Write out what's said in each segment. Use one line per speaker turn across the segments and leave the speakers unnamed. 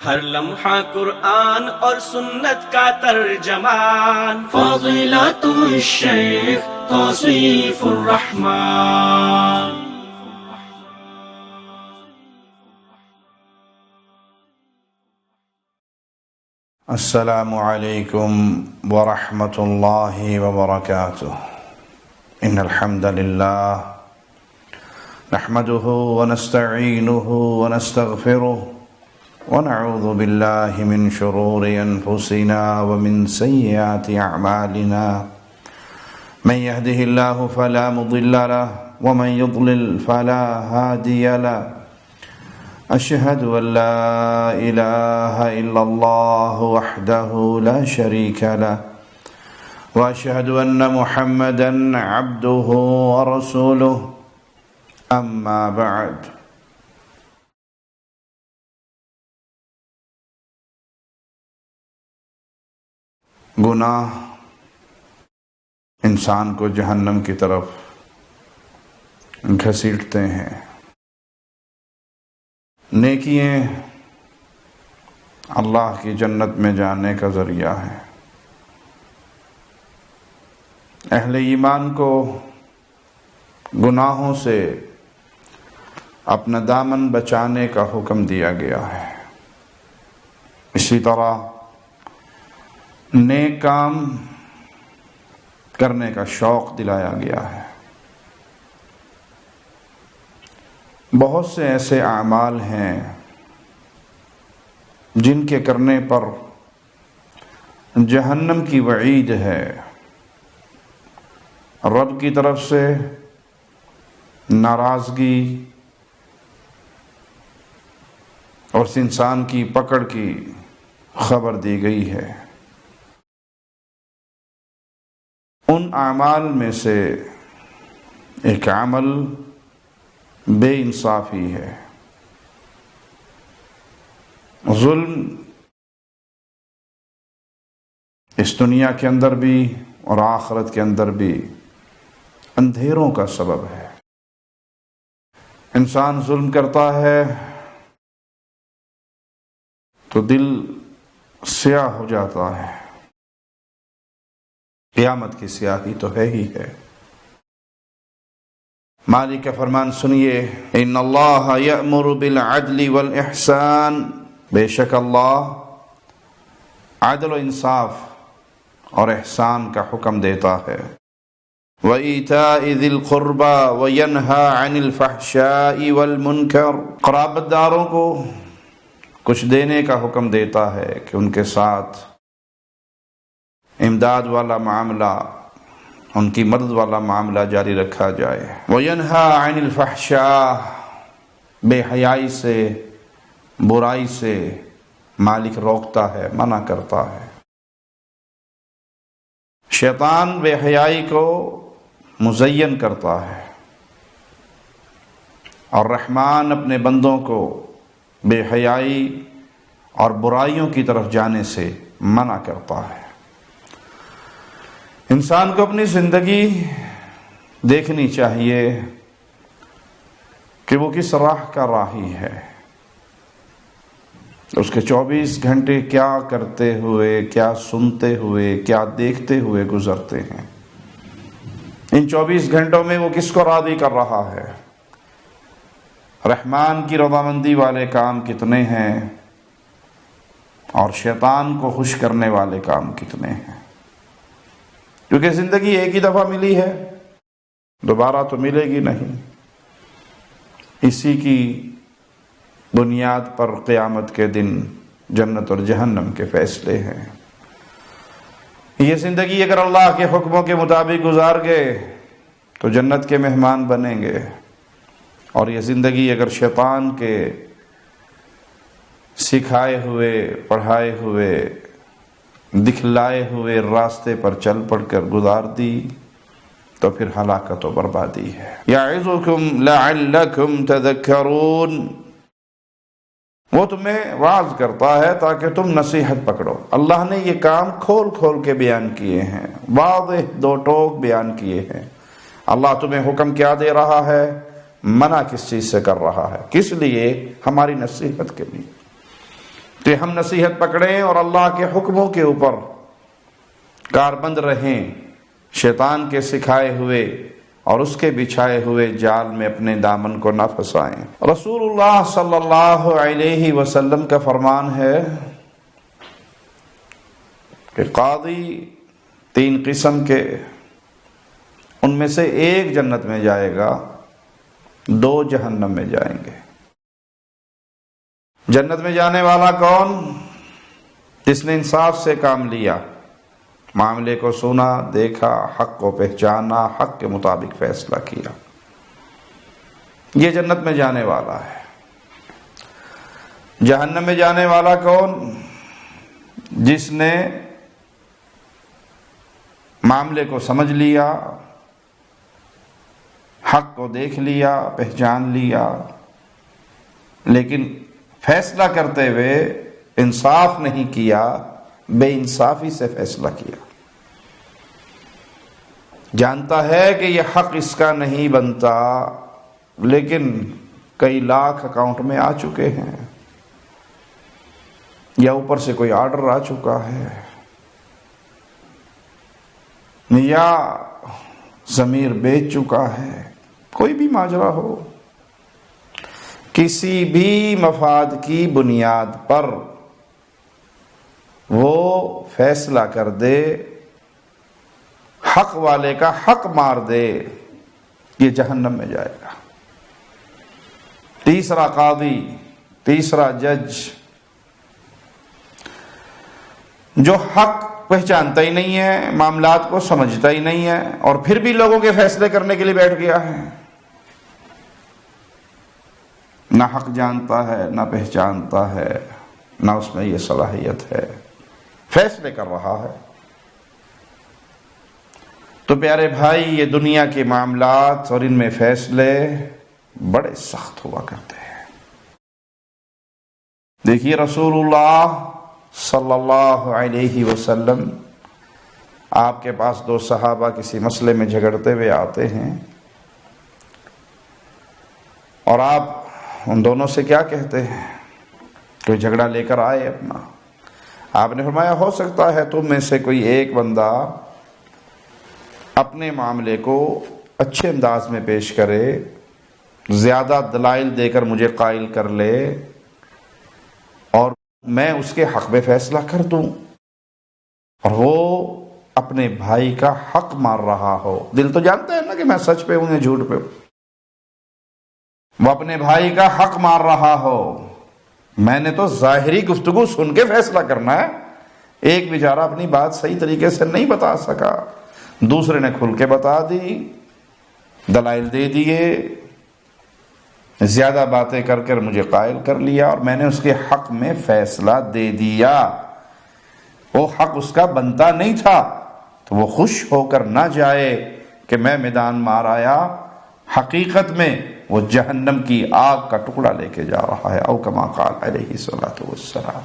ہر لمحہ قرآن اور سنت کا ترجمان، فضیلت الشیخ توصیف الرحمن۔
السلام علیکم ورحمۃ اللہ وبرکاتہ۔ ان الحمد للہ نحمده ونستعینه ونستغفره ونعوذ باللہ من شرور انفسنا ومن سیئات اعمالنا، من يهده الله فلا مضل له ومن يضلل فلا هادي له، اشہد ان لا الہ الا اللہ وحدہ لا شریک له واشہد ان محمدا عبدہ ورسولہ، اما بعد۔ گناہ انسان کو جہنم کی طرف گھسیٹتے ہیں، نیکیاں اللہ کی جنت میں جانے کا ذریعہ ہے۔ اہل ایمان کو گناہوں سے اپنا دامن بچانے کا حکم دیا گیا ہے۔ اسی طرح نیک کام کرنے کا شوق دلایا گیا ہے۔ بہت سے ایسے اعمال ہیں جن کے کرنے پر جہنم کی وعید ہے، رب کی طرف سے ناراضگی اور اس انسان کی پکڑ کی خبر دی گئی ہے۔ ان اعمال میں سے ایک عمل بے انصافی ہے۔ ظلم اس دنیا کے اندر بھی اور آخرت کے اندر بھی اندھیروں کا سبب ہے۔ انسان ظلم کرتا ہے تو دل سیاہ ہو جاتا ہے، قیامت کی سیاہی تو ہے ہی ہے۔ مالک کا فرمان سنیے، ان اللہ یأمر بالعدل والاحسان، بے شک اللہ عدل و انصاف اور احسان کا حکم دیتا ہے۔ وَإِيتَاءِ ذِي الْقُرْبَى وَيَنْهَى عَنِ الْفَحْشَاءِ وَالْمُنْكَرِ، قرابت داروں کو کچھ دینے کا حکم دیتا ہے کہ ان کے ساتھ امداد والا معاملہ، ان کی مدد والا معاملہ جاری رکھا جائے۔ وَيَنْهَى عَنِ الْفَحْشَاءِ، بے حیائی سے، برائی سے مالک روکتا ہے، منع کرتا ہے۔ شیطان بے حیائی کو مزین کرتا ہے اور رحمان اپنے بندوں کو بے حیائی اور برائیوں کی طرف جانے سے منع کرتا ہے۔ انسان کو اپنی زندگی دیکھنی چاہیے کہ وہ کس راہ کا راہی ہے، اس کے 24 گھنٹے کیا کرتے ہوئے، کیا سنتے ہوئے، کیا دیکھتے ہوئے گزرتے ہیں۔ ان 24 گھنٹوں میں وہ کس کو راضی کر رہا ہے، رحمان کی رضامندی والے کام کتنے ہیں اور شیطان کو خوش کرنے والے کام کتنے ہیں۔ کیونکہ زندگی ایک ہی دفعہ ملی ہے، دوبارہ تو ملے گی نہیں۔ اسی کی بنیاد پر قیامت کے دن جنت اور جہنم کے فیصلے ہیں۔ یہ زندگی اگر اللہ کے حکموں کے مطابق گزار گئے تو جنت کے مہمان بنیں گے، اور یہ زندگی اگر شیطان کے سکھائے ہوئے، پڑھائے ہوئے، دکھلائے ہوئے راستے پر چل پڑ کر گزار دی تو پھر ہلاکت و بربادی ہے۔ یعظکم لعلکم تذکرون، وہ تمہیں واعظ کرتا ہے تاکہ تم نصیحت پکڑو۔ اللہ نے یہ کام کھول کھول کے بیان کیے ہیں، واضح دو ٹوک بیان کیے ہیں۔ اللہ تمہیں حکم کیا دے رہا ہے، منع کس چیز سے کر رہا ہے، کس لیے؟ ہماری نصیحت کے لیے، کہ ہم نصیحت پکڑیں اور اللہ کے حکموں کے اوپر کاربند رہیں، شیطان کے سکھائے ہوئے اور اس کے بچھائے ہوئے جال میں اپنے دامن کو نہ پھنسائیں۔ رسول اللہ صلی اللہ علیہ وسلم کا فرمان ہے کہ قاضی 3 قسم کے، ان میں سے ایک جنت میں جائے گا، 2 جہنم میں جائیں گے۔ جنت میں جانے والا کون؟ جس نے انصاف سے کام لیا، معاملے کو سنا، دیکھا، حق کو پہچانا، حق کے مطابق فیصلہ کیا، یہ جنت میں جانے والا ہے۔ جہنم میں جانے والا کون؟ جس نے معاملے کو سمجھ لیا، حق کو دیکھ لیا، پہچان لیا، لیکن فیصلہ کرتے ہوئے انصاف نہیں کیا، بے انصافی سے فیصلہ کیا۔ جانتا ہے کہ یہ حق اس کا نہیں بنتا، لیکن کئی لاکھ اکاؤنٹ میں آ چکے ہیں، یا اوپر سے کوئی آرڈر آ چکا ہے، یا ضمیر بیچ چکا ہے، کوئی بھی ماجرا ہو، کسی بھی مفاد کی بنیاد پر وہ فیصلہ کر دے، حق والے کا حق مار دے، یہ جہنم میں جائے گا۔ تیسرا قاضی، تیسرا جج، جو حق پہچانتا ہی نہیں ہے، معاملات کو سمجھتا ہی نہیں ہے، اور پھر بھی لوگوں کے فیصلے کرنے کے لیے بیٹھ گیا ہے، نہ حق جانتا ہے، نہ پہچانتا ہے، نہ اس میں یہ صلاحیت ہے، فیصلے کر رہا ہے۔ تو پیارے بھائی، یہ دنیا کے معاملات اور ان میں فیصلے بڑے سخت ہوا کرتے ہیں۔ دیکھیے رسول اللہ صلی اللہ علیہ وسلم، آپ کے پاس 2 صحابہ کسی مسئلے میں جھگڑتے ہوئے آتے ہیں، اور آپ ان دونوں سے کیا کہتے ہیں؟ کوئی جھگڑا لے کر آئے اپنا، آپ نے فرمایا ہو سکتا ہے تم میں سے کوئی ایک بندہ اپنے معاملے کو اچھے انداز میں پیش کرے، زیادہ دلائل دے کر مجھے قائل کر لے، اور میں اس کے حق میں فیصلہ کر دوں، اور وہ اپنے بھائی کا حق مار رہا ہو۔ دل تو جانتا ہے نا کہ میں سچ پہ ہوں یا جھوٹ پہ ہوں، وہ اپنے بھائی کا حق مار رہا ہو، میں نے تو ظاہری گفتگو سن کے فیصلہ کرنا ہے۔ ایک بیچارہ اپنی بات صحیح طریقے سے نہیں بتا سکا، دوسرے نے کھل کے بتا دی، دلائل دے دیے، زیادہ باتیں کر کر مجھے قائل کر لیا، اور میں نے اس کے حق میں فیصلہ دے دیا۔ وہ حق اس کا بنتا نہیں تھا، تو وہ خوش ہو کر نہ جائے کہ میں میدان مار آیا، حقیقت میں وہ جہنم کی آگ کا ٹکڑا لے کے جا رہا ہے، او کما قال علیہ الصلوۃ والسلام۔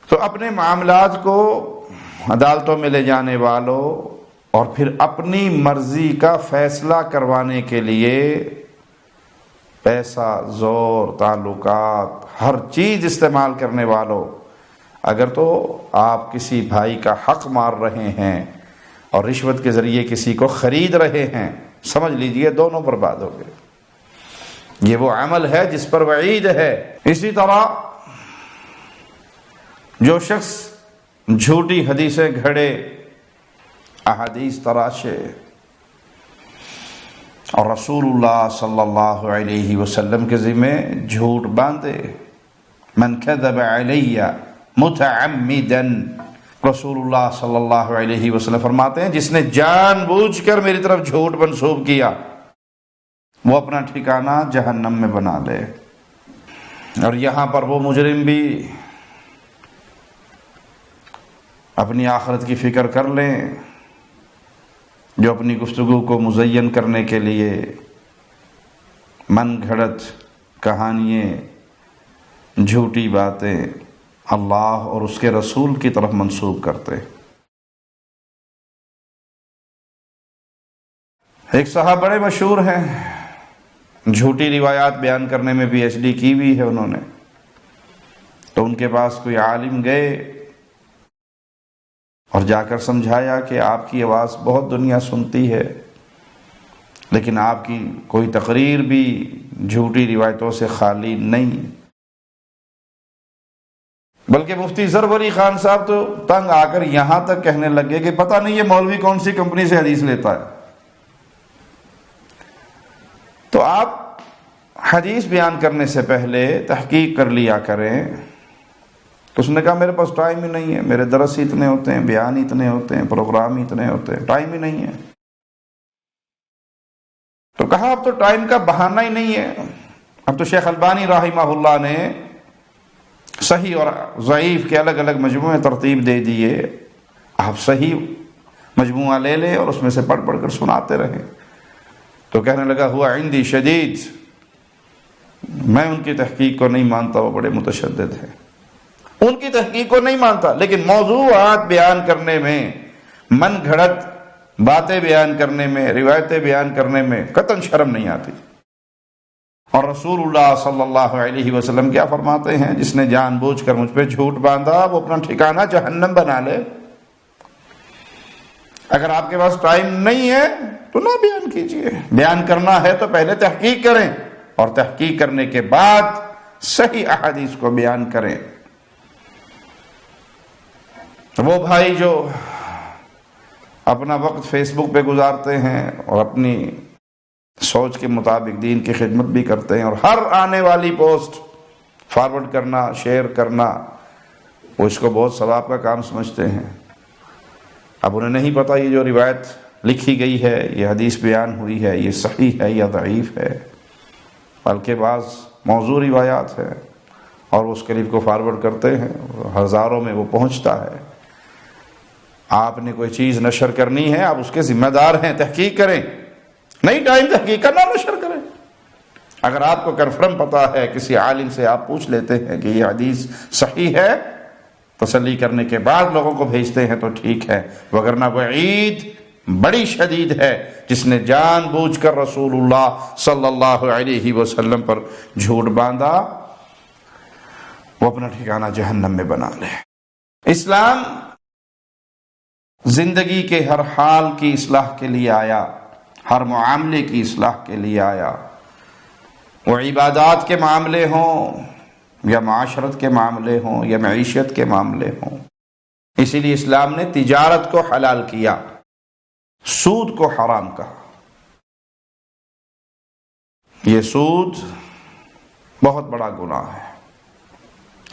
تو اپنے معاملات کو عدالتوں میں لے جانے والوں اور پھر اپنی مرضی کا فیصلہ کروانے کے لیے پیسہ، زور، تعلقات، ہر چیز استعمال کرنے والوں، اگر تو آپ کسی بھائی کا حق مار رہے ہیں اور رشوت کے ذریعے کسی کو خرید رہے ہیں، سمجھ لیجئے دونوں برباد ہو گئے۔ یہ وہ عمل ہے جس پر وعید ہے۔ اسی طرح جو شخص جھوٹی حدیثیں گھڑے، احادیث تراشے، اور رسول اللہ صلی اللہ علیہ وسلم کے ذمہ جھوٹ باندھے، من کذب علی متعمدا، رسول اللہ صلی اللہ علیہ وسلم فرماتے ہیں جس نے جان بوجھ کر میری طرف جھوٹ منسوب کیا، وہ اپنا ٹھکانہ جہنم میں بنا لے۔ اور یہاں پر وہ مجرم بھی اپنی آخرت کی فکر کر لیں جو اپنی گفتگو کو مزین کرنے کے لیے من گھڑت کہانیاں، جھوٹی باتیں اللہ اور اس کے رسول کی طرف منسوب کرتے۔ ایک صاحب بڑے مشہور ہیں، جھوٹی روایات بیان کرنے میں PhD کی ہوئی ہے انہوں نے۔ تو ان کے پاس کوئی عالم گئے اور جا کر سمجھایا کہ آپ کی آواز بہت دنیا سنتی ہے، لیکن آپ کی کوئی تقریر بھی جھوٹی روایتوں سے خالی نہیں۔ بلکہ مفتی ظفر علی خان صاحب تو تنگ آ کر یہاں تک کہنے لگے کہ پتہ نہیں یہ مولوی کون سی کمپنی سے حدیث لیتا ہے۔ تو آپ حدیث بیان کرنے سے پہلے تحقیق کر لیا کریں۔ تو اس نے کہا میرے پاس ٹائم ہی نہیں ہے، میرے درس ہی اتنے ہوتے ہیں، بیان ہی اتنے ہوتے ہیں، پروگرام ہی اتنے ہوتے ہیں، ٹائم ہی نہیں ہے۔ تو کہا اب تو ٹائم کا بہانہ ہی نہیں ہے، اب تو شیخ البانی رحمہ اللہ نے صحیح اور ضعیف کے الگ الگ مجموعے ترتیب دے دیے، آپ صحیح مجموعہ لے لیں اور اس میں سے پڑھ پڑھ کر سناتے رہیں۔ تو کہنے لگا ہوا عندی شدید، میں ان کی تحقیق کو نہیں مانتا، وہ بڑے متشدد ہیں، ان کی تحقیق کو نہیں مانتا، لیکن موضوعات بیان کرنے میں، من گھڑت باتیں بیان کرنے میں، روایتیں بیان کرنے میں قطعاً شرم نہیں آتی۔ اور رسول اللہ صلی اللہ علیہ وسلم کیا فرماتے ہیں؟ جس نے جان بوجھ کر مجھ پہ جھوٹ باندھا وہ اپنا ٹھکانہ جہنم بنا لے۔ اگر آپ کے پاس ٹائم نہیں ہے تو نہ بیان کیجئے، بیان کرنا ہے تو پہلے تحقیق کریں اور تحقیق کرنے کے بعد صحیح احادیث کو بیان کریں۔ وہ بھائی جو اپنا وقت فیس بک پہ گزارتے ہیں اور اپنی سوچ کے مطابق دین کی خدمت بھی کرتے ہیں اور ہر آنے والی پوسٹ فارورڈ کرنا، شیئر کرنا، وہ اس کو بہت ثواب کا کام سمجھتے ہیں۔ اب انہیں نہیں پتہ یہ جو روایت لکھی گئی ہے، یہ حدیث بیان ہوئی ہے، یہ صحیح ہے یا ضعیف ہے، بلکہ بعض موضوع روایات ہے اور اس کلپ کو فارورڈ کرتے ہیں، ہزاروں میں وہ پہنچتا ہے۔ آپ نے کوئی چیز نشر کرنی ہے، آپ اس کے ذمہ دار ہیں، تحقیق کریں، نہیں ٹائم تحقیق کرنا، نشر کریں۔ اگر آپ کو کنفرم پتا ہے، کسی عالم سے آپ پوچھ لیتے ہیں کہ یہ حدیث صحیح ہے، تسلی کرنے کے بعد لوگوں کو بھیجتے ہیں تو ٹھیک ہے، وگرنہ وعید بڑی شدید ہے جس نے جان بوجھ کر رسول اللہ صلی اللہ علیہ وسلم پر جھوٹ باندھا، وہ اپنا ٹھکانہ جہنم میں بنا لے۔ اسلام زندگی کے ہر حال کی اصلاح کے لیے آیا، ہر معاملے کی اصلاح کے لیے آیا، وہ عبادات کے معاملے ہوں یا معاشرت کے معاملے ہوں یا معیشت کے معاملے ہوں۔ اسی لیے اسلام نے تجارت کو حلال کیا، سود کو حرام کہا۔ یہ سود بہت بڑا گناہ ہے،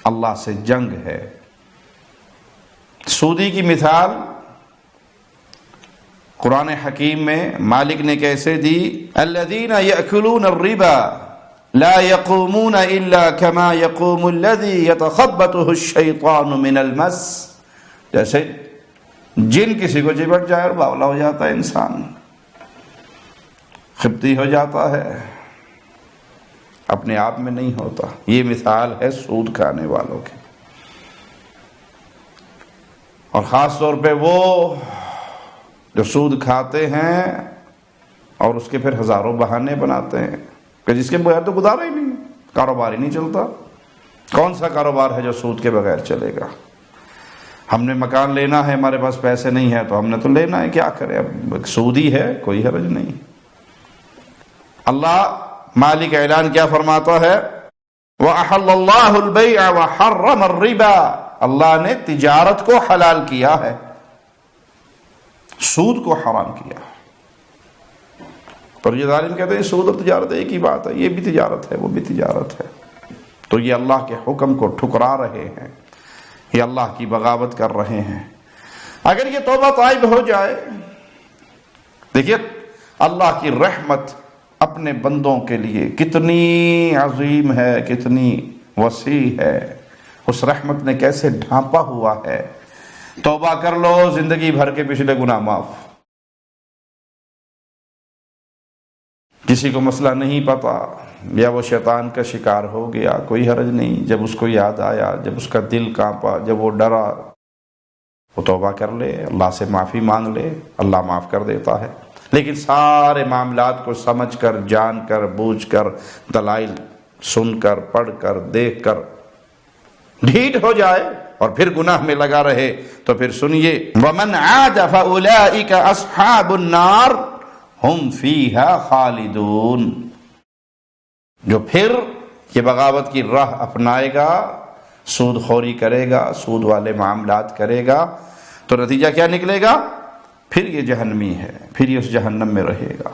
اللہ سے جنگ ہے۔ سودی کی مثال قرآن حکیم میں مالک نے کیسے دی؟ الذین یأکلون الربا لا یقومون الا کما یقوم الذی یتخبطہ الشیطان من المس۔ جیسے جن کسی کو چپٹ جائے اور باولا ہو جاتا ہے، انسان خبطی ہو جاتا ہے، اپنے آپ میں نہیں ہوتا۔ یہ مثال ہے سود کھانے والوں کی، اور خاص طور پہ وہ جو سود کھاتے ہیں اور اس کے پھر ہزاروں بہانے بناتے ہیں کہ جس کے بغیر تو گزارا ہی نہیں، کاروبار ہی نہیں چلتا۔ کون سا کاروبار ہے جو سود کے بغیر چلے گا؟ ہم نے مکان لینا ہے، ہمارے پاس پیسے نہیں ہیں تو ہم نے تو لینا ہے، کیا کریں؟ اب سودی ہے، کوئی حرج نہیں۔ اللہ مالک اعلان کیا فرماتا ہے؟ وَأَحَلَّ اللَّهُ الْبَيْعَ وَحَرَّمَ الرِّبَا۔ اللہ نے تجارت کو حلال کیا ہے، سود کو حرام کیا ہے۔ پر یہ ظالم کہتے ہیں سود اور تجارت ایک ہی بات ہے، یہ بھی تجارت ہے، وہ بھی تجارت ہے۔ تو یہ اللہ کے حکم کو ٹھکرا رہے ہیں، یہ اللہ کی بغاوت کر رہے ہیں۔ اگر یہ توبہ طائب ہو جائے، دیکھیے اللہ کی رحمت اپنے بندوں کے لیے کتنی عظیم ہے، کتنی وسیع ہے، اس رحمت نے کیسے ڈھانپا ہوا ہے۔ توبہ کر لو، زندگی بھر کے پچھلے گناہ معاف۔ کسی کو مسئلہ نہیں پتا یا وہ شیطان کا شکار ہو گیا، کوئی حرج نہیں، جب اس کو یاد آیا، جب اس کا دل کانپا، جب وہ ڈرا، وہ توبہ کر لے، اللہ سے معافی مانگ لے، اللہ معاف کر دیتا ہے۔ لیکن سارے معاملات کو سمجھ کر، جان کر، بوجھ کر، دلائل سن کر، پڑھ کر، دیکھ کر ڈھیٹ ہو جائے اور پھر گناہ میں لگا رہے تو پھر سنیے وَمَنْ عَادَ فَأُولَئِكَ أَصْحَابُ النَّارِ هُمْ فِيهَا خَالِدُونَ، جو پھر یہ بغاوت کی راہ اپنائے گا، سود خوری کرے گا، سود والے معاملات کرے گا، تو نتیجہ کیا نکلے گا؟ پھر یہ جہنمی ہے، پھر یہ اس جہنم میں رہے گا۔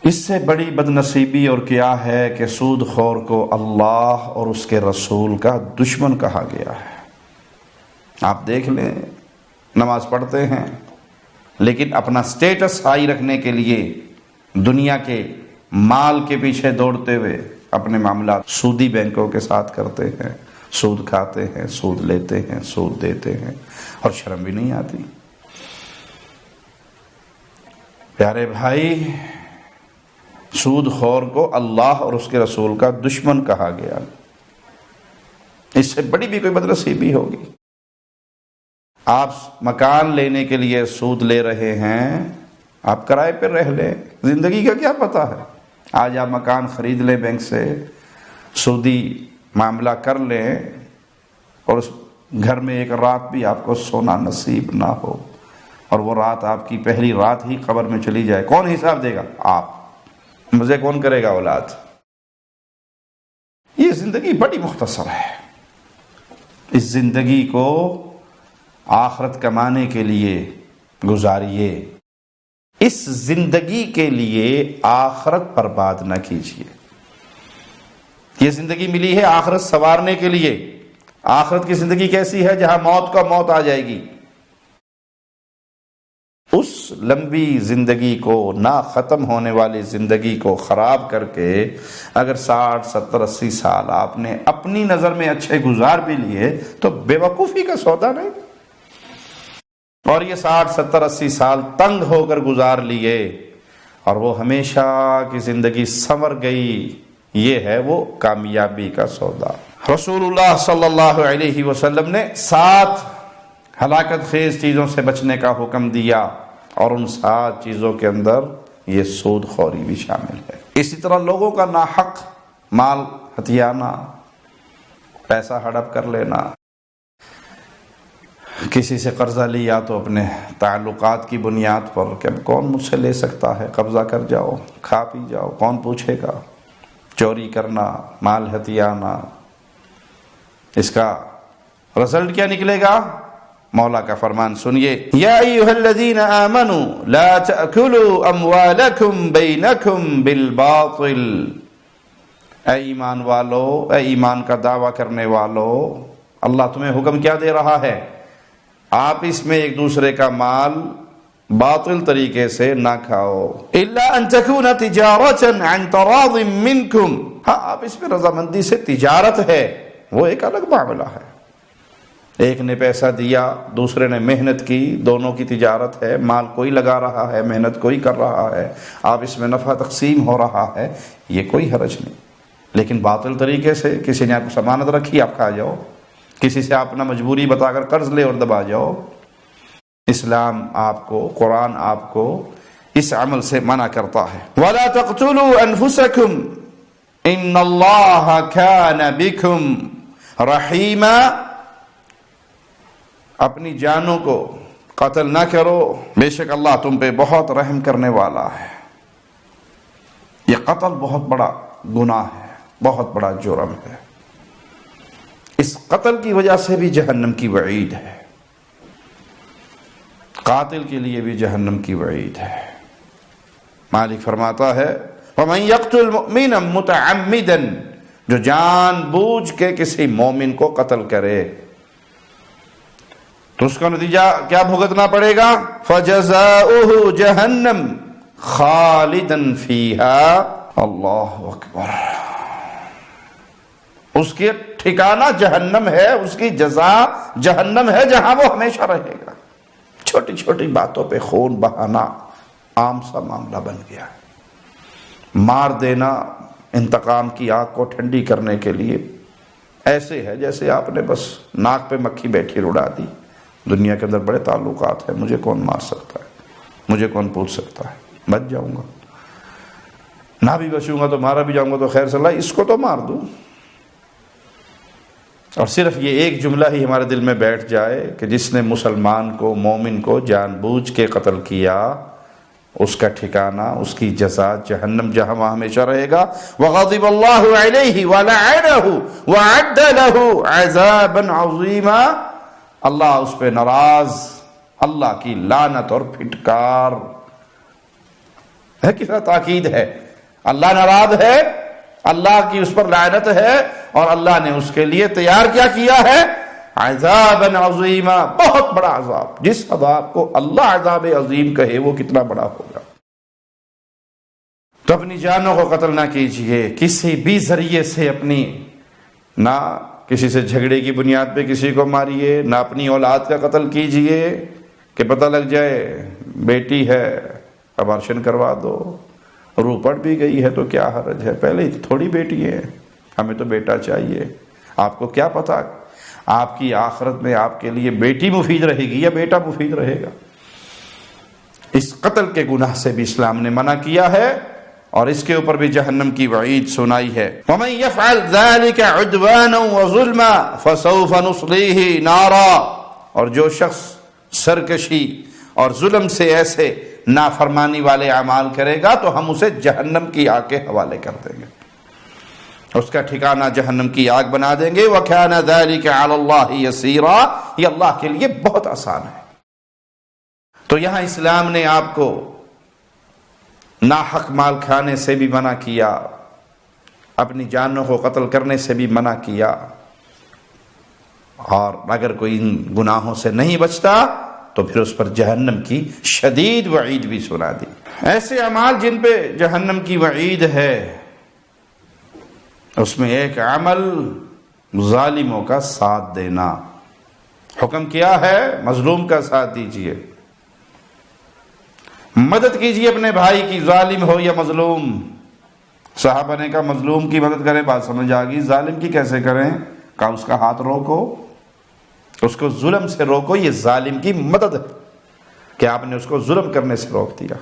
اس سے بڑی بدنصیبی اور کیا ہے کہ سود خور کو اللہ اور اس کے رسول کا دشمن کہا گیا ہے۔ آپ دیکھ لیں، نماز پڑھتے ہیں لیکن اپنا سٹیٹس ہائی رکھنے کے لیے دنیا کے مال کے پیچھے دوڑتے ہوئے اپنے معاملات سودی بینکوں کے ساتھ کرتے ہیں، سود کھاتے ہیں، سود لیتے ہیں، سود دیتے ہیں، اور شرم بھی نہیں آتی۔ پیارے بھائی، سود خور کو اللہ اور اس کے رسول کا دشمن کہا گیا، اس سے بڑی بھی کوئی بدنصیبی ہوگی۔ آپ مکان لینے کے لیے سود لے رہے ہیں، آپ کرائے پر رہ لیں، زندگی کا کیا پتہ ہے؟ آج آپ مکان خرید لیں بینک سے، سودی معاملہ کر لیں، اور اس گھر میں ایک رات بھی آپ کو سونا نصیب نہ ہو، اور وہ رات آپ کی پہلی رات ہی قبر میں چلی جائے، کون حساب دے گا؟ آپ۔ مزے کون کرے گا؟ اولاد۔ یہ زندگی بڑی مختصر ہے، اس زندگی کو آخرت کمانے کے لیے گزاریے، اس زندگی کے لیے آخرت برباد نہ کیجیے۔ یہ زندگی ملی ہے آخرت سنوارنے کے لیے۔ آخرت کی زندگی کیسی ہے؟ جہاں موت کا موت آ جائے گی۔ اس لمبی زندگی کو، نہ ختم ہونے والی زندگی کو خراب کر کے اگر 60 70 80 سال آپ نے اپنی نظر میں اچھے گزار بھی لیے تو بے وقوفی کا سودا نہیں، اور یہ 60 70 80 سال تنگ ہو کر گزار لیے اور وہ ہمیشہ کی زندگی سنور گئی، یہ ہے وہ کامیابی کا سودا۔ رسول اللہ صلی اللہ علیہ وسلم نے 7 ہلاکت خیز چیزوں سے بچنے کا حکم دیا، اور ان 7 چیزوں کے اندر یہ سود خوری بھی شامل ہے۔ اسی طرح لوگوں کا ناحق مال ہتھیانا، پیسہ ہڑپ کر لینا، کسی سے قرضہ لیا تو اپنے تعلقات کی بنیاد پر کہ اب کون مجھ سے لے سکتا ہے، قبضہ کر جاؤ، کھا پی جاؤ، کون پوچھے گا۔ چوری کرنا، مال ہتھیانا، اس کا رزلٹ کیا نکلے گا؟ مولا کا فرمان سنیے، یا ایھا الذین آمنوا لا تأکلوا اموالکم بینکم بالباطل، اے ایمان والو، اے ایمان کا دعویٰ کرنے والو، اللہ تمہیں حکم کیا دے رہا ہے؟ آپ اس میں ایک دوسرے کا مال باطل طریقے سے نہ کھاؤ، الا ان تکون تجارۃ عن تراض منکم، ہاں آپ اس میں رضامندی سے تجارت ہے، وہ ایک الگ معاملہ ہے۔ ایک نے پیسہ دیا، دوسرے نے محنت کی، دونوں کی تجارت ہے، مال کوئی لگا رہا ہے، محنت کوئی کر رہا ہے، آپ اس میں نفع تقسیم ہو رہا ہے، یہ کوئی حرج نہیں۔ لیکن باطل طریقے سے کسی نے آپ کو ضمانت رکھی، آپ کھا جاؤ، کسی سے آپ اپنا مجبوری بتا کر قرض لے اور دبا جاؤ، اسلام آپ کو، قرآن آپ کو اس عمل سے منع کرتا ہے۔ وَلَا تَقْتُلُوا أَنفُسَكُمْ إِنَّ اللَّهَ كَانَ بِكُمْ رَحِيمًا، اپنی جانوں کو قتل نہ کرو، بے شک اللہ تم پہ بہت رحم کرنے والا ہے۔ یہ قتل بہت بڑا گناہ ہے، بہت بڑا جرم ہے، اس قتل کی وجہ سے بھی جہنم کی وعید ہے، قاتل کے لیے بھی جہنم کی وعید ہے۔ مالک فرماتا ہے وَمَن يَقْتُلْ مُؤْمِنًا مُتَعَمِّدًا، جو جان بوجھ کے کسی مومن کو قتل کرے تو اس کا نتیجہ کیا بھگتنا پڑے گا؟ فَجَزَاؤُهُ جَهَنَّمْ خَالِدًا فِيهَا، اللہ اکبر، اس کے ٹھکانہ جہنم ہے، اس کی جزا جہنم ہے جہاں وہ ہمیشہ رہے گا۔ چھوٹی چھوٹی باتوں پہ خون بہانا عام سا معاملہ بن گیا ہے، مار دینا انتقام کی آگ کو ٹھنڈی کرنے کے لیے ایسے ہے جیسے آپ نے بس ناک پہ مکھی بیٹھی اڑا دی۔ دنیا کے اندر بڑے تعلقات ہیں، مجھے کون مار سکتا ہے، مجھے کون پوچھ سکتا ہے، بچ جاؤں گا، نہ بھی بچوں گا تو مارا بھی جاؤں گا تو خیر صلاح، اس کو تو مار دوں، اور صرف یہ ایک جملہ ہی ہمارے دل میں بیٹھ جائے کہ جس نے مسلمان کو، مومن کو جان بوجھ کے قتل کیا، اس کا ٹھکانہ، اس کی جزا جہنم، جہاں وہاں ہمیشہ رہے گا۔ وغضب اللہ علیہ ولعنہ وأعد له عذابا عظیما، اللہ اس پہ ناراض، اللہ کی لعنت اور پھٹکار ہے۔ کس تاکید ہے، اللہ ناراض ہے، اللہ کی اس پر لعنت ہے، اور اللہ نے اس کے لیے تیار کیا ہے؟ عذابا عظیما، بہت بڑا عذاب۔ جس عذاب کو اللہ عذاب عظیم کہے وہ کتنا بڑا ہوگا۔ تو اپنی جانوں کو قتل نہ کیجئے، کسی بھی ذریعے سے اپنی، نہ کسی سے جھگڑے کی بنیاد پہ کسی کو ماریے، نہ اپنی اولاد کا قتل کیجئے کہ پتہ لگ جائے بیٹی ہے ابارشن کروا دو، روح پڑ بھی گئی ہے تو کیا حرج ہے، پہلے تھوڑی بیٹی ہے، ہمیں تو بیٹا چاہیے۔ آپ کو کیا پتا آپ کی آخرت میں آپ کے لیے بیٹی مفید رہے گی یا بیٹا مفید رہے گا۔ اس قتل کے گناہ سے بھی اسلام نے منع کیا ہے، اور اس کے اوپر بھی جہنم کی وعید سنائی ہے۔ وَمَن يَفْعَلْ ذَلِكَ عُدْوَانًا وَظُلْمًا فَسَوْفَ نُصْلِيهِ نَارًا، اور جو شخص سرکشی اور ظلم سے ایسے نافرمانی والے اعمال کرے گا تو ہم اسے جہنم کی آگ کے حوالے کر دیں گے، اس کا ٹھکانہ جہنم کی آگ بنا دیں گے۔ وَكَانَ ذَلِكَ عَلَى اللَّهِ يَسِيرًا، یہ اللہ کے لیے بہت آسان ہے۔ تو یہاں اسلام نے آپ کو ناحق مال کھانے سے بھی منع کیا، اپنی جانوں کو قتل کرنے سے بھی منع کیا، اور اگر کوئی ان گناہوں سے نہیں بچتا تو پھر اس پر جہنم کی شدید وعید بھی سنا دی۔ ایسے اعمال جن پہ جہنم کی وعید ہے، اس میں ایک عمل ظالموں کا ساتھ دینا۔ حکم کیا ہے؟ مظلوم کا ساتھ دیجئے، مدد کیجئے اپنے بھائی کی، ظالم ہو یا مظلوم۔ صحابہ نے کہا مظلوم کی مدد کریں، بات سمجھ آ گئی، ظالم کی کیسے کریں؟ کہا اس کا ہاتھ روکو، اس کو ظلم سے روکو، یہ ظالم کی مدد ہے کہ آپ نے اس کو ظلم کرنے سے روک دیا۔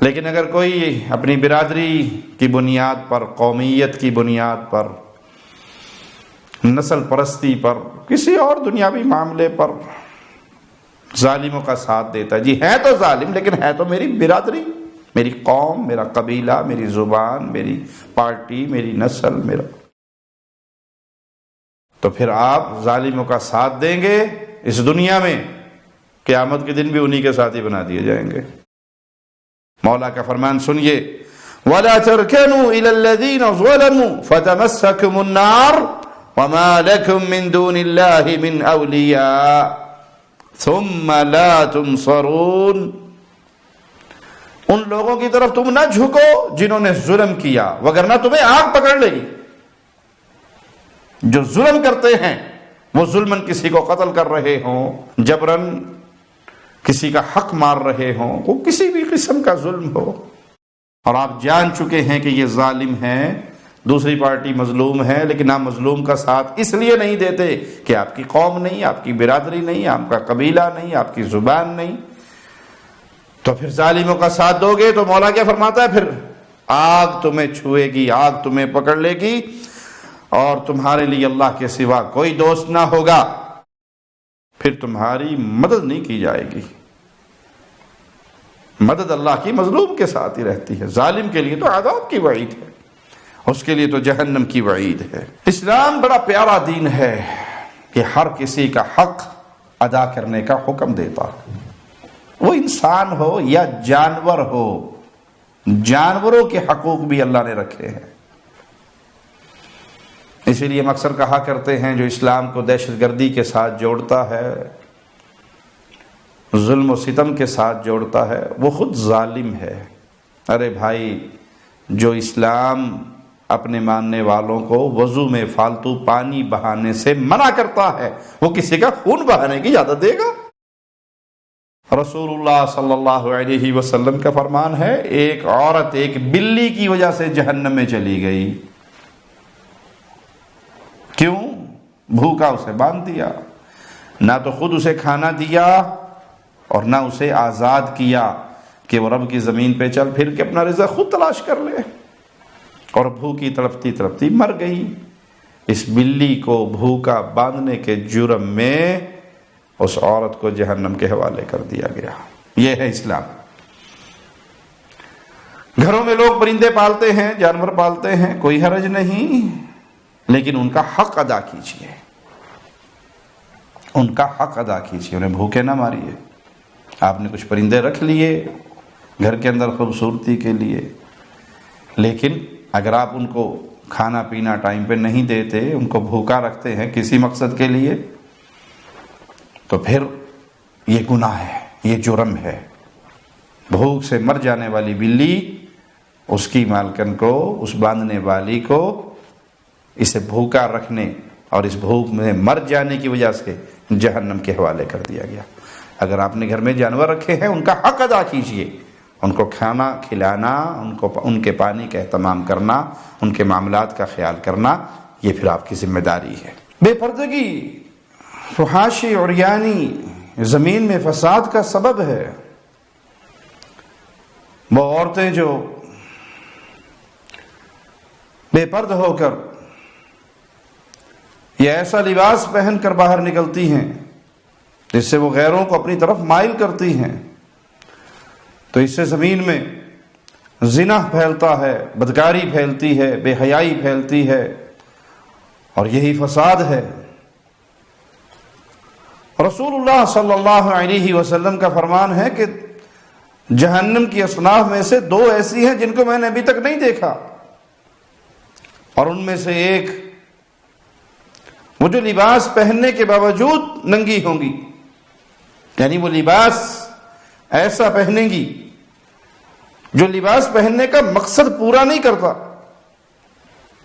لیکن اگر کوئی اپنی برادری کی بنیاد پر، قومیت کی بنیاد پر، نسل پرستی پر، کسی اور دنیاوی معاملے پر ظالموں کا ساتھ دیتا ہے، جی ہے تو ظالم لیکن ہے تو میری برادری، میری قوم، میرا قبیلہ، میری زبان، میری پارٹی، میری نسل، میرا، تو پھر آپ ظالموں کا ساتھ دیں گے اس دنیا میں، قیامت کے دن بھی انہی کے ساتھی بنا دیے جائیں گے۔ مولا کا فرمان سنیے، وَلَا تَرْكَنُوا إِلَى الَّذِينَ ظَلَمُوا فَتَمَسَّكُمُ النَّارُ وَمَا لَكُم مِّن دُونِ اللَّهِ مِنْ أَوْلِيَاءَ ثُمَّ لَا تُنصَرُونَ، ان لوگوں کی طرف تم نہ جھکو جنہوں نے ظلم کیا، وگرنہ تمہیں آگ پکڑ لے گی۔ جو ظلم کرتے ہیں، وہ ظلمن کسی کو قتل کر رہے ہوں، جبرن کسی کا حق مار رہے ہوں، وہ کسی بھی قسم کا ظلم ہو، اور آپ جان چکے ہیں کہ یہ ظالم ہیں، دوسری پارٹی مظلوم ہے، لیکن آپ مظلوم کا ساتھ اس لیے نہیں دیتے کہ آپ کی قوم نہیں، آپ کی برادری نہیں، آپ کا قبیلہ نہیں، آپ کی زبان نہیں، تو پھر ظالموں کا ساتھ دو گے تو مولا کیا فرماتا ہے؟ پھر آگ تمہیں چھوئے گی، آگ تمہیں پکڑ لے گی، اور تمہارے لیے اللہ کے سوا کوئی دوست نہ ہوگا، پھر تمہاری مدد نہیں کی جائے گی۔ مدد اللہ کی مظلوم کے ساتھ ہی رہتی ہے، ظالم کے لیے تو عذاب کی وعید ہے، اس کے لیے تو جہنم کی وعید ہے۔ اسلام بڑا پیارا دین ہے کہ ہر کسی کا حق ادا کرنے کا حکم دیتا ہے، وہ انسان ہو یا جانور ہو، جانوروں کے حقوق بھی اللہ نے رکھے ہیں۔ اسی لیے ہم اکثر کہا کرتے ہیں جو اسلام کو دہشت گردی کے ساتھ جوڑتا ہے، ظلم و ستم کے ساتھ جوڑتا ہے، وہ خود ظالم ہے۔ ارے بھائی، جو اسلام اپنے ماننے والوں کو وضو میں فالتو پانی بہانے سے منع کرتا ہے، وہ کسی کا خون بہانے کی اجازت دے گا؟ رسول اللہ صلی اللہ علیہ وسلم کا فرمان ہے، ایک عورت ایک بلی کی وجہ سے جہنم میں چلی گئی۔ کیوں؟ بھوکا اسے باندھ دیا، نہ تو خود اسے کھانا دیا اور نہ اسے آزاد کیا کہ وہ رب کی زمین پہ چل پھر کے اپنا رزق خود تلاش کر لے، اور بھوکی تڑپتی تڑپتی مر گئی۔ اس بلی کو بھوکا باندھنے کے جرم میں اس عورت کو جہنم کے حوالے کر دیا گیا۔ یہ ہے اسلام۔ گھروں میں لوگ پرندے پالتے ہیں، جانور پالتے ہیں، کوئی حرج نہیں، لیکن ان کا حق ادا کیجیے، ان کا حق ادا کیجیے، انہیں بھوکے نہ ماریے۔ آپ نے کچھ پرندے رکھ لیے گھر کے اندر خوبصورتی کے لیے، لیکن اگر آپ ان کو کھانا پینا ٹائم پہ نہیں دیتے، ان کو بھوکا رکھتے ہیں کسی مقصد کے لیے، تو پھر یہ گناہ ہے، یہ جرم ہے۔ بھوک سے مر جانے والی بلی، اس کی مالکن کو، اس باندھنے والی کو اسے بھوکا رکھنے اور اس بھوک میں مر جانے کی وجہ سے جہنم کے حوالے کر دیا گیا۔ اگر آپ نے گھر میں جانور رکھے ہیں، ان کا حق ادا کیجئے، ان کو کھانا کھلانا، ان کے پانی کا اہتمام کرنا، ان کے معاملات کا خیال کرنا، یہ پھر آپ کی ذمہ داری ہے۔ بے پردگی، فحاشی، عریانی زمین میں فساد کا سبب ہے۔ وہ عورتیں جو بے پرد ہو کر یہ ایسا لباس پہن کر باہر نکلتی ہیں جس سے وہ غیروں کو اپنی طرف مائل کرتی ہیں، تو اس سے زمین میں زنا پھیلتا ہے، بدکاری پھیلتی ہے، بے حیائی پھیلتی ہے، اور یہی فساد ہے۔ رسول اللہ صلی اللہ علیہ وسلم کا فرمان ہے کہ جہنم کی اصناف میں سے 2 ایسی ہیں جن کو میں نے ابھی تک نہیں دیکھا، اور ان میں سے ایک وہ جو لباس پہننے کے باوجود ننگی ہوں گی، یعنی وہ لباس ایسا پہنیں گی جو لباس پہننے کا مقصد پورا نہیں کرتا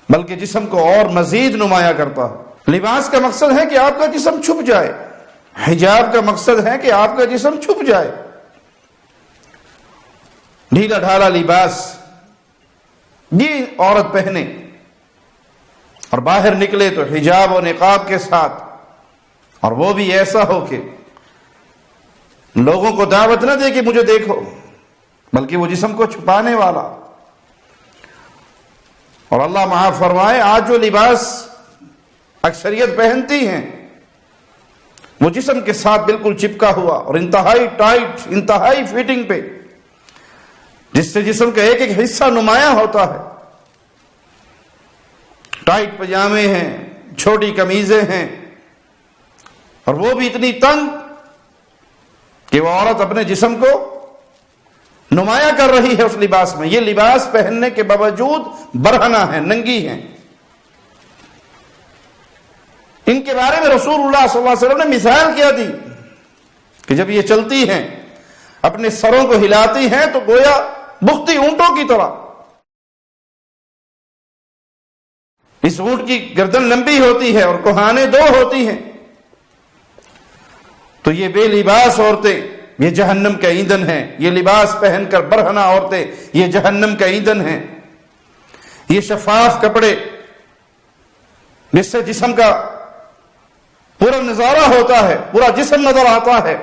بلکہ جسم کو اور مزید نمایاں کرتا ہے۔ لباس کا مقصد ہے کہ آپ کا جسم چھپ جائے، حجاب کا مقصد ہے کہ آپ کا جسم چھپ جائے۔ ڈھیلا ڈھالا لباس یہ عورت پہنے اور باہر نکلے تو حجاب و نقاب کے ساتھ، اور وہ بھی ایسا ہو کہ لوگوں کو دعوت نہ دے کہ مجھے دیکھو، بلکہ وہ جسم کو چھپانے والا۔ اور اللہ معاف فرمائے، آج جو لباس اکثریت پہنتی ہیں وہ جسم کے ساتھ بالکل چپکا ہوا اور انتہائی ٹائٹ، انتہائی فٹنگ پہ، جس سے جسم کا ایک ایک حصہ نمایاں ہوتا ہے۔ ٹائٹ پجامے ہیں، چھوٹی قمیضیں ہیں، اور وہ بھی اتنی تنگ کہ وہ عورت اپنے جسم کو نمایاں کر رہی ہے اس لباس میں۔ یہ لباس پہننے کے باوجود برہنہ ہے، ننگی ہیں۔ ان کے بارے میں رسول اللہ صلی اللہ علیہ وسلم نے مثال کیا دی کہ جب یہ چلتی ہیں، اپنے سروں کو ہلاتی ہیں تو گویا بختی اونٹوں کی طرح۔ اس اونٹ کی گردن لمبی ہوتی ہے اور کوہانے 2 ہوتی ہیں۔ تو یہ بے لباس عورتیں یہ جہنم کا ایندھن ہیں، یہ لباس پہن کر برہنہ عورتیں یہ جہنم کا ایندھن ہیں۔ یہ شفاف کپڑے جس سے جسم کا پورا نظارہ ہوتا ہے، پورا جسم نظر آتا ہے،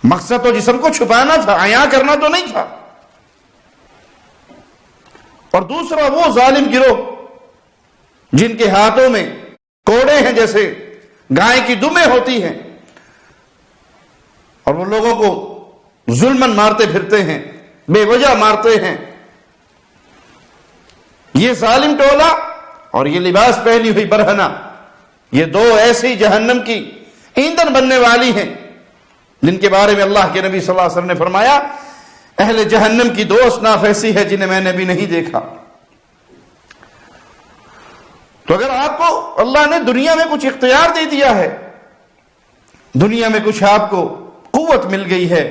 مقصد تو جسم کو چھپانا تھا، عیاں کرنا تو نہیں تھا۔ اور دوسرا وہ ظالم گروہ جن کے ہاتھوں میں کوڑے ہیں، جیسے گائے کی دمیں ہوتی ہیں، اور وہ لوگوں کو ظلماً مارتے پھرتے ہیں، بے وجہ مارتے ہیں۔ یہ ظالم ٹولہ اور یہ لباس پہنی ہوئی برہنہ، یہ 2 ایسی جہنم کی ایندھن بننے والی ہیں جن کے بارے میں اللہ کے نبی صلی اللہ علیہ وسلم نے فرمایا، اہل جہنم کی 2 اصناف ایسی ہے جنہیں میں نے بھی نہیں دیکھا۔ تو اگر آپ کو اللہ نے دنیا میں کچھ اختیار دے دیا ہے، دنیا میں کچھ آپ کو قوت مل گئی ہے،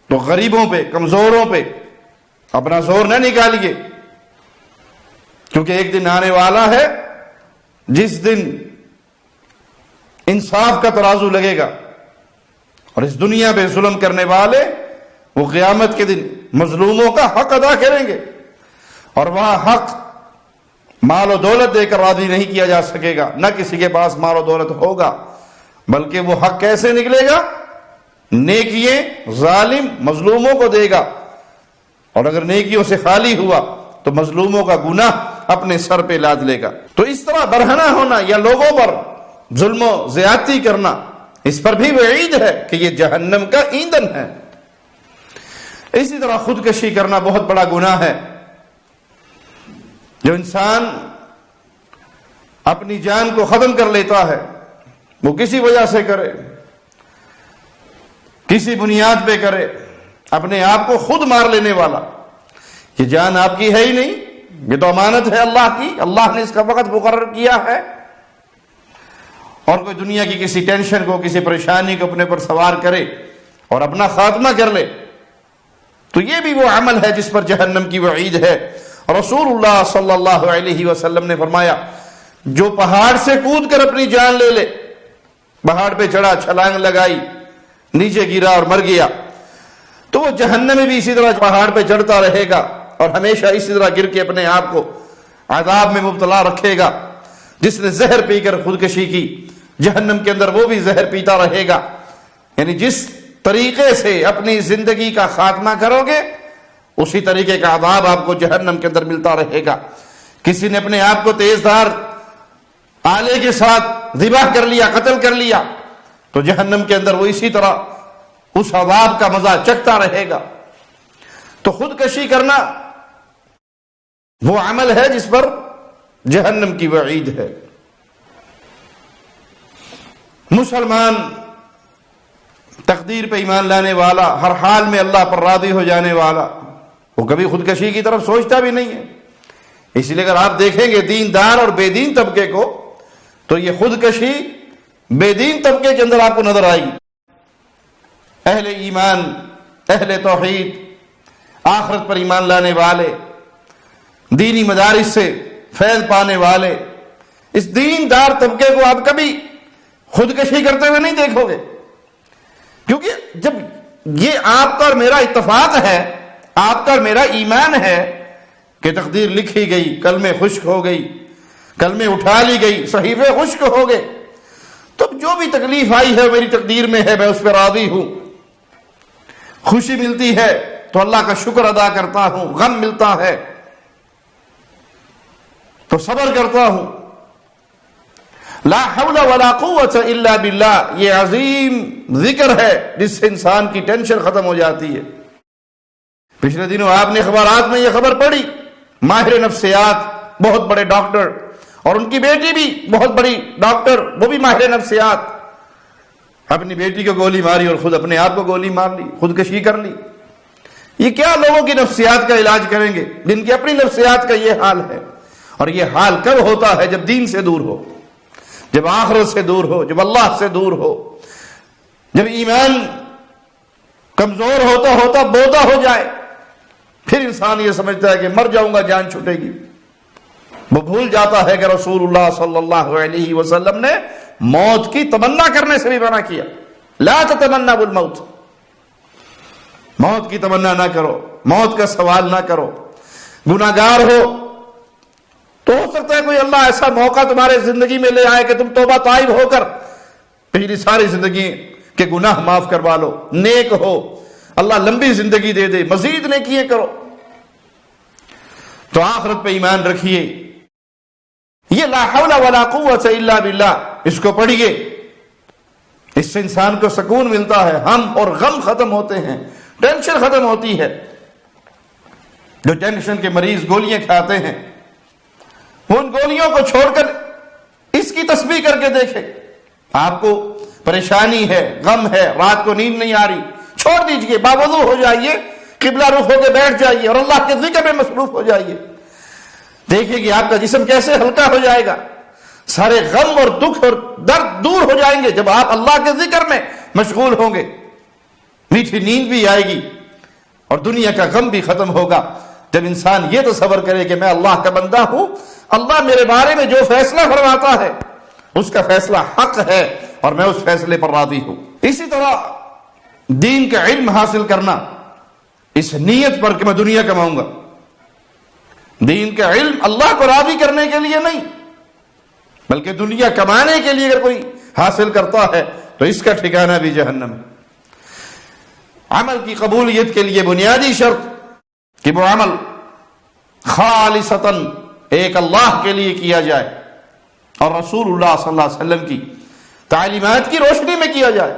تو غریبوں پہ، کمزوروں پہ اپنا زور نہ نکالیے، کیونکہ ایک دن آنے والا ہے جس دن انصاف کا ترازو لگے گا، اور اس دنیا پہ ظلم کرنے والے وہ قیامت کے دن مظلوموں کا حق ادا کریں گے، اور وہاں حق مال و دولت دے کر راضی نہیں کیا جا سکے گا، نہ کسی کے پاس مال و دولت ہوگا، بلکہ وہ حق کیسے نکلے گا؟ نیکییں ظالم مظلوموں کو دے گا، اور اگر نیکیوں سے خالی ہوا تو مظلوموں کا گناہ اپنے سر پہ لاد لے گا۔ تو اس طرح برہنہ ہونا یا لوگوں پر ظلم و زیادتی کرنا، اس پر بھی وعید ہے کہ یہ جہنم کا ایندھن ہے۔ اسی طرح خودکشی کرنا بہت بڑا گناہ ہے۔ جو انسان اپنی جان کو ختم کر لیتا ہے، وہ کسی وجہ سے کرے، کسی بنیاد پہ کرے، اپنے آپ کو خود مار لینے والا، یہ جان آپ کی ہے ہی نہیں، یہ تو امانت ہے اللہ کی، اللہ نے اس کا وقت مقرر کیا ہے، اور کوئی دنیا کی کسی ٹینشن کو، کسی پریشانی کو اپنے پر سوار کرے اور اپنا خاتمہ کر لے، تو یہ بھی وہ عمل ہے جس پر جہنم کی وعید ہے۔ رسول اللہ صلی اللہ علیہ وسلم نے فرمایا، جو پہاڑ سے کود کر اپنی جان لے لے، پہاڑ پہ چڑھا، چھلانگ لگائی، نیچے گرا اور مر گیا، تو وہ جہنم میں بھی اسی طرح پہاڑ پہ چڑھتا رہے گا اور ہمیشہ اسی طرح گر کے اپنے آپ کو عذاب میں مبتلا رکھے گا۔ جس نے زہر پی کر خودکشی کی، جہنم کے اندر وہ بھی زہر پیتا رہے گا۔ یعنی جس طریقے سے اپنی زندگی کا خاتمہ کرو گے، اسی طریقے کا عذاب آپ کو جہنم کے اندر ملتا رہے گا۔ کسی نے اپنے آپ کو تیز دھار آلے کے ساتھ ذبح کر لیا، قتل کر لیا، تو جہنم کے اندر وہ اسی طرح اس عذاب کا مزہ چکھتا رہے گا۔ تو خودکشی کرنا وہ عمل ہے جس پر جہنم کی وعید ہے۔ مسلمان، تقدیر پہ ایمان لانے والا، ہر حال میں اللہ پر راضی ہو جانے والا، وہ کبھی خودکشی کی طرف سوچتا بھی نہیں ہے۔ اس لیے اگر آپ دیکھیں گے دیندار اور بے دین طبقے کو، تو یہ خودکشی بے دین طبقے کے اندر آپ کو نظر آئے گی۔ اہل ایمان، اہل توحید، آخرت پر ایمان لانے والے، دینی مدارس سے فیض پانے والے، اس دیندار طبقے کو آپ کبھی خودکشی کرتے ہوئے نہیں دیکھو گے، کیونکہ جب یہ آپ کا اور میرا اتفاق ہے، آپ کا اور میرا ایمان ہے کہ تقدیر لکھی گئی، کلمے خشک ہو گئی، کلمے اٹھا لی گئی، صحیفے خشک ہو گئے، تو جو بھی تکلیف آئی ہے میری تقدیر میں ہے، میں اس پہ راضی ہوں۔ خوشی ملتی ہے تو اللہ کا شکر ادا کرتا ہوں، غم ملتا ہے تو صبر کرتا ہوں۔ لا حول ولا قوت الا باللہ، یہ عظیم ذکر ہے جس سے انسان کی ٹینشن ختم ہو جاتی ہے۔ پچھلے دنوں آپ نے اخبارات میں یہ خبر پڑھی، ماہر نفسیات، بہت بڑے ڈاکٹر، اور ان کی بیٹی بھی بہت بڑی ڈاکٹر، وہ بھی ماہر نفسیات، اپنی بیٹی کو گولی ماری اور خود اپنے آپ کو گولی مار لی، خودکشی کر لی۔ یہ کیا لوگوں کی نفسیات کا علاج کریں گے جن کی اپنی نفسیات کا یہ حال ہے؟ اور یہ حال کب ہوتا ہے؟ جب دین سے دور ہو، جب آخرت سے دور ہو، جب اللہ سے دور ہو، جب ایمان کمزور ہوتا ہوتا بودا ہو جائے، پھر انسان یہ سمجھتا ہے کہ مر جاؤں گا، جان چھوٹے گی۔ وہ بھول جاتا ہے کہ رسول اللہ صلی اللہ علیہ وسلم نے موت کی تمنا کرنے سے بھی منع کیا، لا تتمنوا الموت، موت کی تمنا نہ کرو، موت کا سوال نہ کرو۔ گناہگار ہو تو ہو سکتا ہے کوئی اللہ ایسا موقع تمہارے زندگی میں لے آئے کہ تم توبہ طائب ہو کر پچھلی ساری زندگی کے گناہ معاف کروا لو۔ نیک ہو، اللہ لمبی زندگی دے دے، مزید نیکیاں کرو۔ تو آخرت پہ ایمان رکھیے۔ یہ لا حول ولا قوت الا باللہ، اس کو پڑھیے، اس سے انسان کو سکون ملتا ہے، ہم اور غم ختم ہوتے ہیں، ٹینشن ختم ہوتی ہے۔ جو ٹینشن کے مریض گولیاں کھاتے ہیں، وہ ان گولیوں کو چھوڑ کر اس کی تسبیح کر کے دیکھیں۔ آپ کو پریشانی ہے، غم ہے، رات کو نیند نہیں آ رہی، چھوڑ دیجئے، باوضو ہو جائیے، قبلہ رخ ہو کے بیٹھ جائیے اور اللہ کے ذکر میں مصروف ہو جائیے۔ دیکھیے کہ آپ کا جسم کیسے ہلکا ہو جائے گا، سارے غم اور دکھ اور درد دور ہو جائیں گے جب آپ اللہ کے ذکر میں مشغول ہوں گے۔ میٹھی نیند بھی آئے گی اور دنیا کا غم بھی ختم ہوگا جب انسان یہ تصور کرے کہ میں اللہ کا بندہ ہوں، اللہ میرے بارے میں جو فیصلہ فرماتا ہے اس کا فیصلہ حق ہے اور میں اس فیصلے پر راضی ہوں۔ اسی طرح دین کا علم حاصل کرنا اس نیت پر کہ میں دنیا کماؤں گا، دین کا علم اللہ کو راضی کرنے کے لیے نہیں بلکہ دنیا کمانے کے لیے اگر کوئی حاصل کرتا ہے تو اس کا ٹھکانہ بھی جہنم ہے۔ عمل کی قبولیت کے لیے بنیادی شرط کہ وہ عمل خالصتاً ایک اللہ کے لیے کیا جائے اور رسول اللہ صلی اللہ علیہ وسلم کی تعلیمات کی روشنی میں کیا جائے.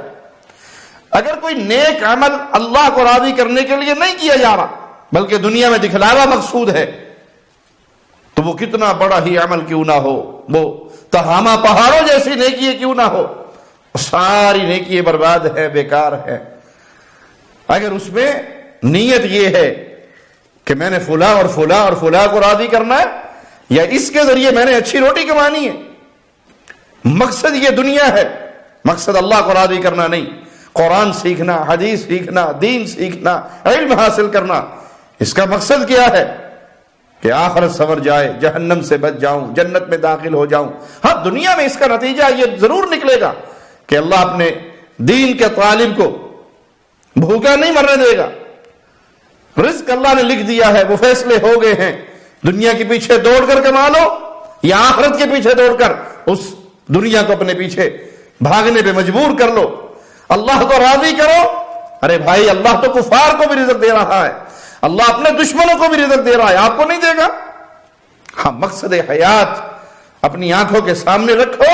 اگر کوئی نیک عمل اللہ کو راضی کرنے کے لیے نہیں کیا جا رہا بلکہ دنیا میں دکھلاوا مقصود ہے تو وہ کتنا بڑا ہی عمل کیوں نہ ہو، وہ تہامہ پہاڑوں جیسی نیکی کیوں نہ ہو، ساری نیکی برباد ہے، بیکار ہے. اگر اس میں نیت یہ ہے کہ میں نے فلاں اور فلاں اور فلاں کو راضی کرنا ہے یا اس کے ذریعے میں نے اچھی روٹی کمانی ہے، مقصد یہ دنیا ہے، مقصد اللہ کو راضی کرنا نہیں، قرآن سیکھنا، حدیث سیکھنا، دین سیکھنا، علم حاصل کرنا، اس کا مقصد کیا ہے کہ آخرت سنور جائے، جہنم سے بچ جاؤں، جنت میں داخل ہو جاؤں. ہاں دنیا میں اس کا نتیجہ یہ ضرور نکلے گا کہ اللہ اپنے دین کے طالب کو بھوکا نہیں مرنے دے گا. رزق اللہ نے لکھ دیا ہے، وہ فیصلے ہو گئے ہیں. دنیا کے پیچھے دوڑ کر کما لو یا آخرت کے پیچھے دوڑ کر اس دنیا کو اپنے پیچھے بھاگنے پہ مجبور کر لو. اللہ کو راضی کرو. ارے بھائی اللہ تو کفار کو بھی رزق دے رہا ہے، اللہ اپنے دشمنوں کو بھی رزق دے رہا ہے، آپ کو نہیں دے گا؟ ہاں مقصد حیات اپنی آنکھوں کے سامنے رکھو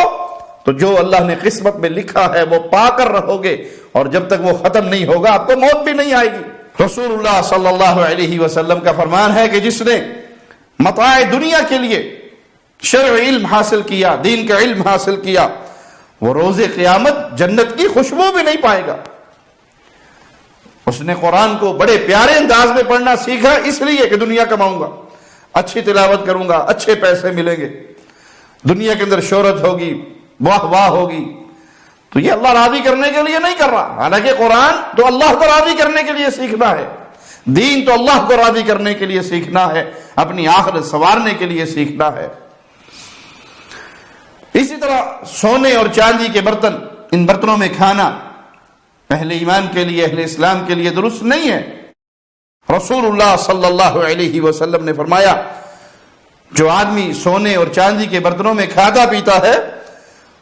تو جو اللہ نے قسمت میں لکھا ہے وہ پا کر رہو گے، اور جب تک وہ ختم نہیں ہوگا آپ کو موت بھی نہیں آئے گی. رسول اللہ صلی اللہ علیہ وسلم کا فرمان ہے کہ جس نے متاع دنیا کے لیے شرعی علم حاصل کیا، دین کا علم حاصل کیا، وہ روز قیامت جنت کی خوشبو بھی نہیں پائے گا. اس نے قرآن کو بڑے پیارے انداز میں پڑھنا سیکھا اس لیے کہ دنیا کماؤں گا، اچھی تلاوت کروں گا، اچھے پیسے ملیں گے، دنیا کے اندر شہرت ہوگی، واہ واہ ہوگی. تو یہ اللہ راضی کرنے کے لیے نہیں کر رہا. حالانکہ قرآن تو اللہ کو راضی کرنے کے لیے سیکھنا ہے، دین تو اللہ کو راضی کرنے کے لیے سیکھنا ہے، اپنی آخرت سنوارنے کے لیے سیکھنا ہے. اسی طرح سونے اور چاندی کے برتن، ان برتنوں میں کھانا اہل ایمان کے لیے، اہل اسلام کے لیے درست نہیں ہے. رسول اللہ صلی اللہ علیہ وسلم نے فرمایا جو آدمی سونے اور چاندی کے برتنوں میں کھاتا پیتا ہے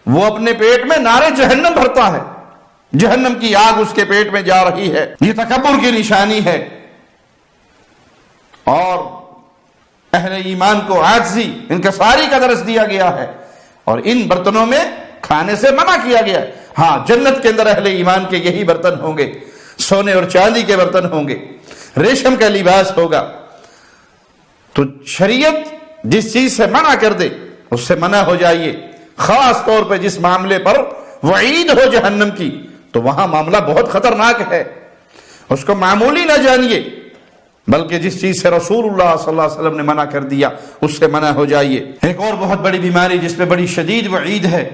وہ اپنے پیٹ میں نارے جہنم بھرتا ہے، جہنم کی آگ اس کے پیٹ میں جا رہی ہے. یہ تکبر کی نشانی ہے. اور اہل ایمان کو عاجزی، انکساری کا درس دیا گیا ہے اور ان برتنوں میں کھانے سے منع کیا گیا ہے. ہاں جنت کے اندر اہل ایمان کے یہی برتن ہوں گے، سونے اور چاندی کے برتن ہوں گے، ریشم کا لباس ہوگا. تو شریعت جس چیز سے منع کر دے اس سے منع ہو جائیے. خاص طور پہ جس معاملے پر وعید ہو جہنم کی تو وہاں معاملہ بہت خطرناک ہے، اس کو معمولی نہ جانیے، بلکہ جس چیز سے رسول اللہ صلی اللہ علیہ وسلم نے منع کر دیا اس سے منع ہو جائیے. ایک اور بہت بڑی بیماری جس پہ بڑی شدید وعید ہے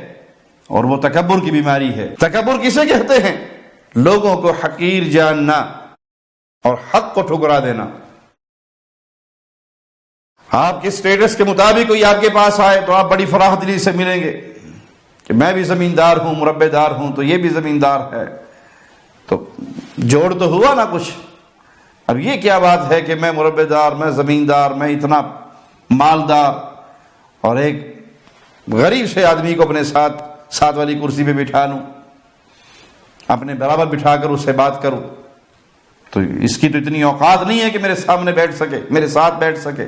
اور وہ تکبر کی بیماری ہے. تکبر کسے کہتے ہیں؟ لوگوں کو حقیر جاننا اور حق کو ٹھکرا دینا. آپ کے سٹیٹس کے مطابق کوئی آپ کے پاس آئے تو آپ بڑی فراخ دلی سے ملیں گے کہ میں بھی زمیندار ہوں، مربع دار ہوں، تو یہ بھی زمیندار ہے، تو جوڑ تو ہوا نا کچھ. اب یہ کیا بات ہے کہ میں مربع دار، میں زمیندار، میں اتنا مالدار، اور ایک غریب سے آدمی کو اپنے ساتھ والی کرسی پہ بٹھا لوں، اپنے برابر بٹھا کر اس سے بات کروں. تو اس کی تو اتنی اوقات نہیں ہے کہ میرے سامنے بیٹھ سکے، میرے ساتھ بیٹھ سکے.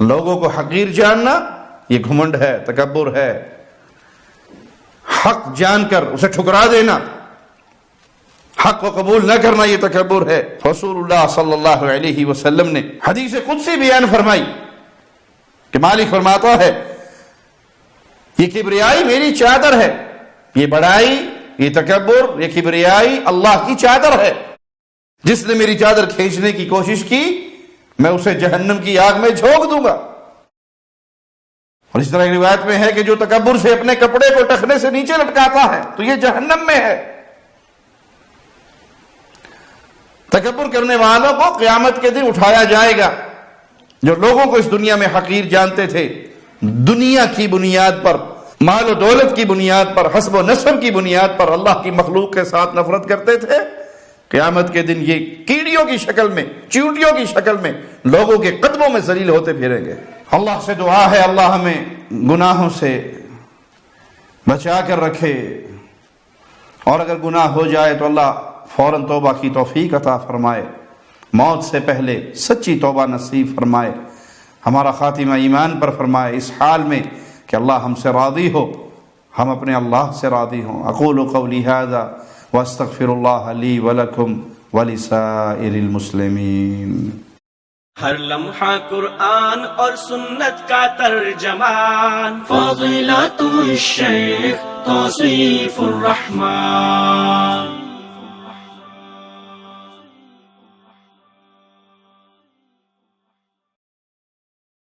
لوگوں کو حقیر جاننا یہ گھمنڈ ہے، تکبر ہے. حق جان کر اسے ٹھکرا دینا، حق کو قبول نہ کرنا، یہ تکبر ہے. رسول اللہ صلی اللہ علیہ وسلم نے حدیث قدسی بیان فرمائی کہ مالک فرماتا ہے یہ کبریائی میری چادر ہے. یہ بڑائی، یہ تکبر، یہ کبریائی اللہ کی چادر ہے. جس نے میری چادر کھینچنے کی کوشش کی میں اسے جہنم کی آگ میں جھونک دوں گا. اور اس طرح کی روایت میں ہے کہ جو تکبر سے اپنے کپڑے کو ٹخنے سے نیچے لٹکاتا ہے تو یہ جہنم میں ہے. تکبر کرنے والوں کو قیامت کے دن اٹھایا جائے گا. جو لوگوں کو اس دنیا میں حقیر جانتے تھے، دنیا کی بنیاد پر، مال و دولت کی بنیاد پر، حسب و نسب کی بنیاد پر اللہ کی مخلوق کے ساتھ نفرت کرتے تھے، قیامت کے دن یہ کیڑیوں کی شکل میں، چیونٹیوں کی شکل میں لوگوں کے قدموں میں ذلیل ہوتے پھریں گے. اللہ سے دعا ہے اللہ ہمیں گناہوں سے بچا کر رکھے، اور اگر گناہ ہو جائے تو اللہ فوراً توبہ کی توفیق عطا فرمائے، موت سے پہلے سچی توبہ نصیب فرمائے. ہمارا خاتمہ ایمان پر فرمائے، اس حال میں کہ اللہ ہم سے راضی ہو، ہم اپنے اللہ سے راضی ہوں۔ اقول قولی ھذا واستغفر اللہ لی ولکم ولسائر المسلمین۔
ہر لمحہ قرآن اور سنت کا ترجمان، فضیلت الشیخ توصیف الرحمان۔